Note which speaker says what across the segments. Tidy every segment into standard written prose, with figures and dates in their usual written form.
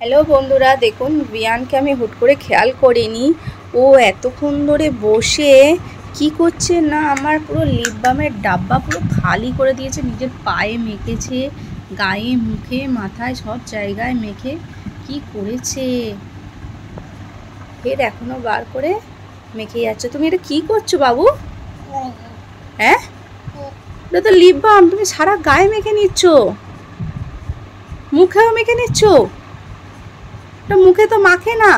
Speaker 1: Hello বন্ধুরা, দেখুন বিয়ানকে আমি হুট করে খেয়াল করিনি। ও এতক্ষণ ধরে বসে কি করছে না, আমার পুরো লিপ বামের ডাব্বা পুরো খালি করে দিয়েছে। নিজের পায়ে মেখেছে, গায়ে, মুখে, মাথায়, সব জায়গায় মেখে কি করেছে। ফের এখনো বার করে মেখে যাচ্ছে। তুমি এটা কি করছো বাবু? হ্যাঁ, এটা তো লিপ বাম, তুমি সারা গায়ে মেখে নিচ্ছ, মুখেও মেখে নিচ্ছ। মুখে তো মাখে না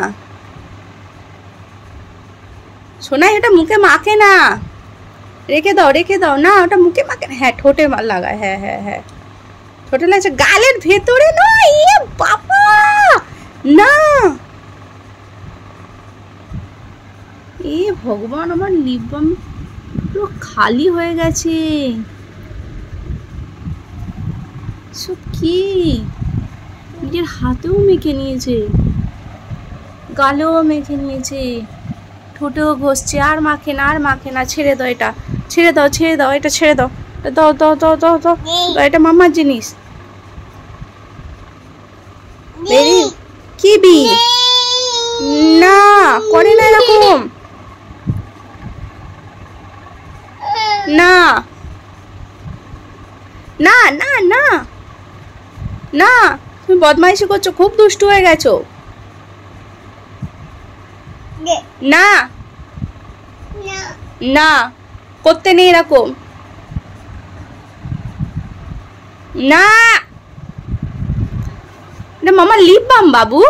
Speaker 1: সোনাই, এটা মুখে মাখে না, রেখে দাও রেখে দাও। না, ওটা মুখে মাখে না। হ্যাঁ, ঠোঁটে লাগায়। হ্যাঁ হ্যাঁ হ্যাঁ, ঠোঁটে লাগছে, গালের ভেতরে না। এ বাবা, না। এ ভগবান, আমার লিপ বাম পুরো খালি হয়ে গেছে। সব কি নিজের হাতেও মেখে নিয়েছে, গালেও মেখে নিয়েছে, ঠোঁটেও ঘষছে। আর মাখে না, আর মাখে না। ছেড়ে দাও এটা, ছেড়ে দাও, ছেড়ে দাও, এটা ছেড়ে দাও। দাও দাও দাও দাও দাও, এটা মামার জিনিস। কি বি না করে না এরকম, না না না না না, তুমি বদমাইশি করছো, খুব দুষ্টু হয়ে গেছো। না না, করতে নেই এরকম। না, এটা মামা লিপ বাম বাবু,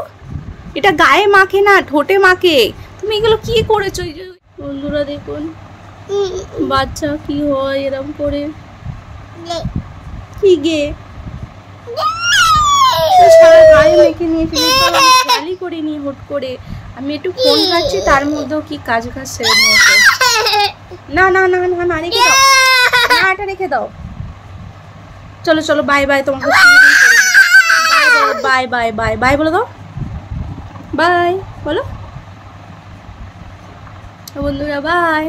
Speaker 1: এটা গায়ে মাখে না, ঠোঁটে মাখে। তুমি এগুলো কি করেছো? বন্ধুরা দেখুন, বাচ্চা কি হয় এরকম করে। কি গে সারা গায়ে মেখে নিয়েছি, খেয়ালই করিনি। হুট করে আমি একটু ফোন ঘাটছি, তার মধ্যেও কি কাজ সেরে নিয়েছে। না না না না না, রেখে দাও, না এটা রেখে দাও। চলো চলো, বাই বাই। তোমাকে বাই বাই বাই বাই বলে দাও, বাই বলো বন্ধুরা, বাই।